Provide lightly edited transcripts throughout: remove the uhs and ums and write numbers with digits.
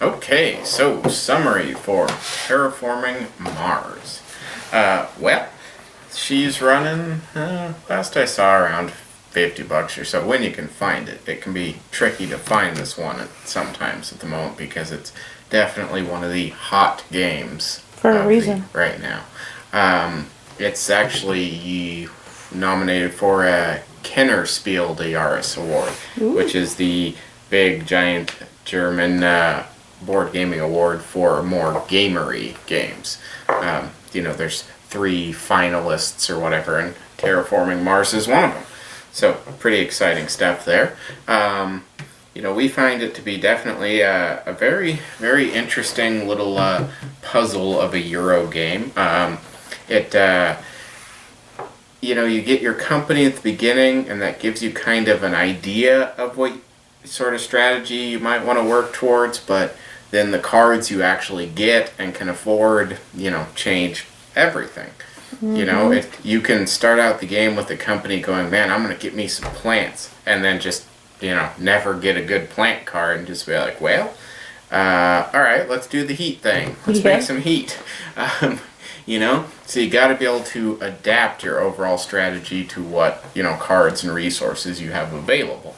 Okay, so summary for Terraforming Mars. Well, she's running, last I saw, around $50 or so, when you can find it. It can be tricky to find this one sometimes at the moment because it's definitely one of the hot games For a reason. right now. It's actually nominated for a Kennerspiel des Jahres award, which is the big, giant German board gaming award for more gamery games. There's 3 finalists or whatever, and Terraforming Mars is one of them. So, pretty exciting stuff there. We find it to be definitely a very, very interesting little puzzle of a Euro game. You get your company at the beginning, and that gives you kind of an idea of what sort of strategy you might want to work towards, but then the cards you actually get and can afford, change everything. Mm-hmm. You can start out the game with the company going, man, I'm going to get me some plants, and then just, never get a good plant card and just be like, well, alright, let's do the heat thing. Let's make some heat. So you got to be able to adapt your overall strategy to what, cards and resources you have available,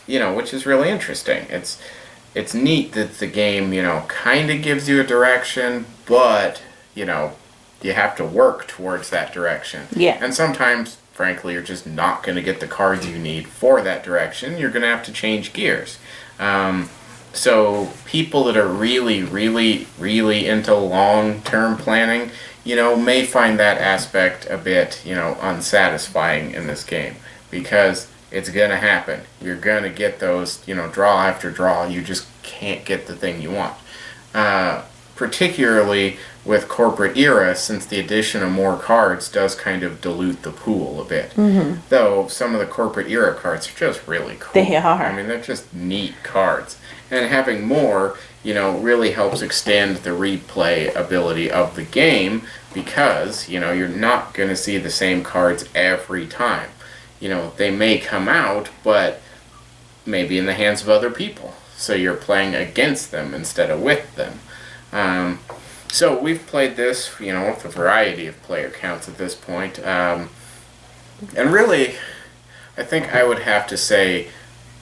which is really interesting. It's neat that the game, kind of gives you a direction, but, you have to work towards that direction. Yeah. And sometimes, frankly, you're just not going to get the cards you need for that direction. You're going to have to change gears. So people that are really, really, really into long-term planning, may find that aspect a bit, unsatisfying in this game, because it's going to happen. You're going to get those, draw after draw. You just can't get the thing you want. Particularly with Corporate Era, since the addition of more cards does kind of dilute the pool a bit. Mm-hmm. Though some of the Corporate Era cards are just really cool. They are. I mean, they're just neat cards. And having more, really helps extend the replay ability of the game, because, you're not going to see the same cards every time. They may come out, but maybe in the hands of other people. So you're playing against them instead of with them. So we've played this, with a variety of player counts at this point. And really, I think I would have to say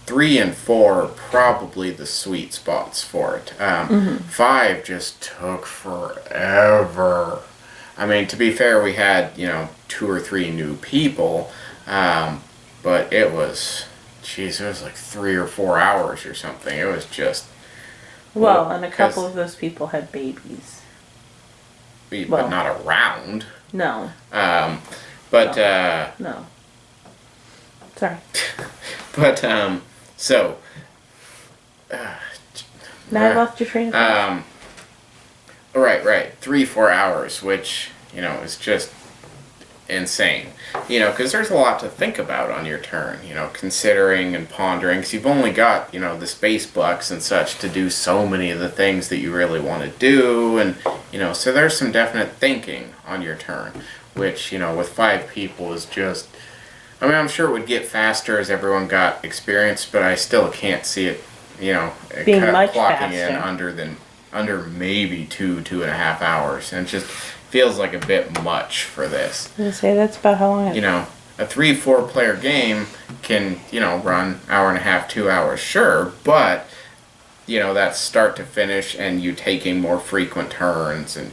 3 and 4 are probably the sweet spots for it. 5 just took forever. I mean, to be fair, we had, 2 or 3 new people, but it was like 3 or 4 hours or something. It was just... Well, and a couple of those people had babies. But not around. No. No. Sorry. But, so... now I lost your train of thought. Right. 3-4 hours, which, is just insane. Because there's a lot to think about on your turn, considering and pondering, because you've only got, the space blocks and such to do so many of the things that you really want to do, and, so there's some definite thinking on your turn, which, with 5 people is just, I mean, I'm sure it would get faster as everyone got experience, but I still can't see it, being kind of much clocking faster. in under maybe 2.5 hours, and it just feels like a bit much for this. I was going to say, that's about how long it is. A 3-4 player game can, run hour and a half, 2 hours, sure, but, that's start to finish and you taking more frequent turns and,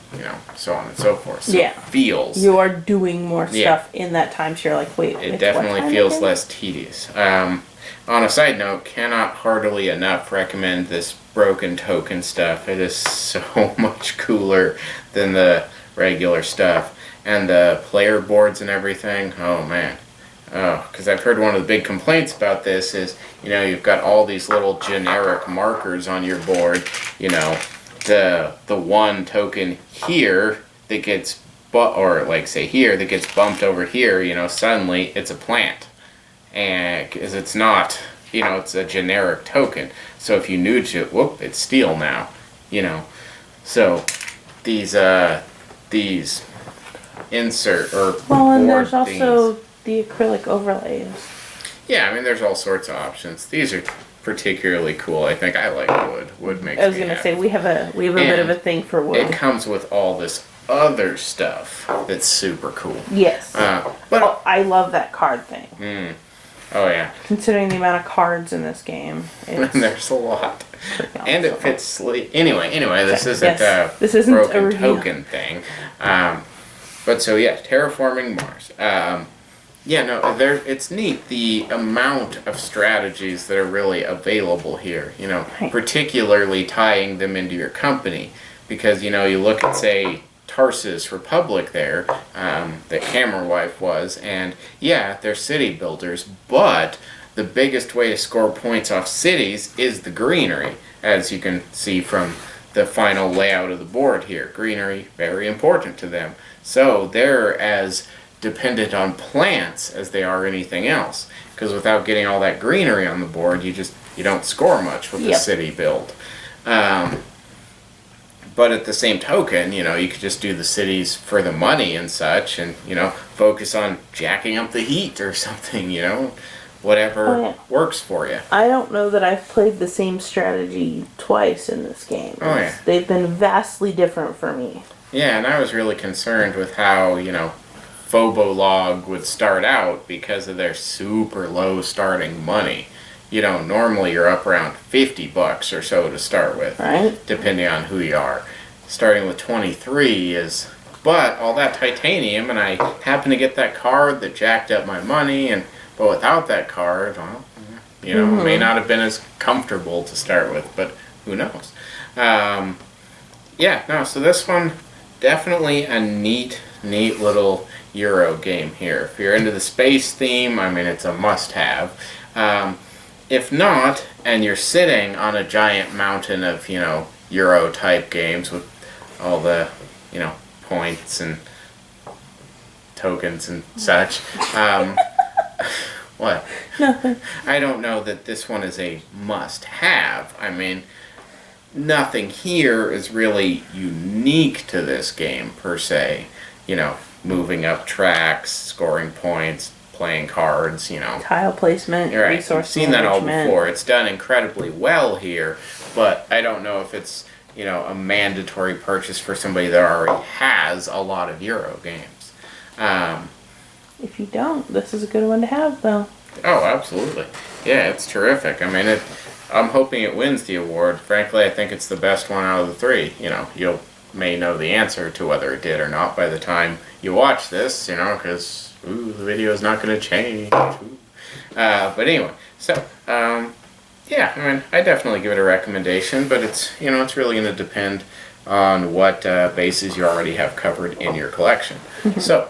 so on and so forth. So yeah. It feels... You are doing more stuff in that time, so you're like, wait, it definitely feels less tedious. On a side note, cannot heartily enough recommend this broken token stuff. It is so much cooler than the regular stuff. And the player boards and everything, oh man. Because I've heard one of the big complaints about this is, you've got all these little generic markers on your board. The one token here that gets, or like say here, that gets bumped over here, suddenly it's a plant. And because it's not, it's a generic token. So if you nudge it, whoop, it's steel now. So these insert or and there's board also things. the acrylic overlays. Yeah, I mean, there's all sorts of options. These are particularly cool. I think I like wood. Wood makes I was me gonna happy. say we have a bit of a thing for wood. It comes with all this other stuff that's super cool. Yes. But Oh, I love that card thing. oh yeah, Considering the amount of cards in this game, it's there's a lot, and it awesome. fits sleep. Anyway, this Okay, isn't yes. a This isn't a broken review. token thing. But so yeah, terraforming Mars. Yeah, no, it's neat the amount of strategies that are really available here, Right. particularly tying them into your company. Because, you look at, say, Tarsus Republic there, that Camera Wife was, and yeah, they're city builders, but the biggest way to score points off cities is the greenery, as you can see from the final layout of the board here. Greenery, very important to them. So they're as dependent on plants as they are anything else. Because without getting all that greenery on the board, you don't score much with the city build. But at the same token, you could just do the cities for the money and such, and focus on jacking up the heat or something. Whatever works for you. I don't know that I've played the same strategy twice in this game. Oh yeah, they've been vastly different for me. Yeah, and I was really concerned with how Phobolog would start out because of their super low starting money. Normally you're up around $50 or so to start with, right? Depending on who you are. Starting with 23 is, but all that titanium, and I happened to get that card that jacked up my money, but without that card, well, it may not have been as comfortable to start with, but who knows? Yeah, no, so this one, definitely a neat little Euro game here. If you're into the space theme, it's a must-have. If not, and you're sitting on a giant mountain of, Euro-type games with all the, points and tokens and such, what? Nothing. I don't know that this one is a must-have. Nothing here is really unique to this game, per se. Moving up tracks, scoring points, playing cards, Tile placement, You're right. resource I've seen that all management. before. It's done incredibly well here, but I don't know if it's, a mandatory purchase for somebody that already has a lot of Euro games. If you don't, this is a good one to have, though. Oh, absolutely. Yeah, it's terrific. I'm hoping it wins the award. Frankly, I think it's the best one out of the three. You may know the answer to whether it did or not by the time you watch this, because the video is not going to change. But anyway, so, yeah, I definitely give it a recommendation, but it's, it's really going to depend on what bases you already have covered in your collection. So,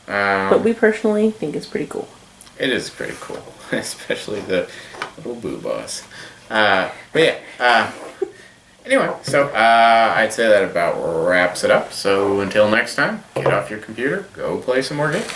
but we personally think it's pretty cool. it is pretty cool, especially the little boo boss. But yeah, anyway, so I'd say that about wraps it up. So until next time, get off your computer, go play some more games.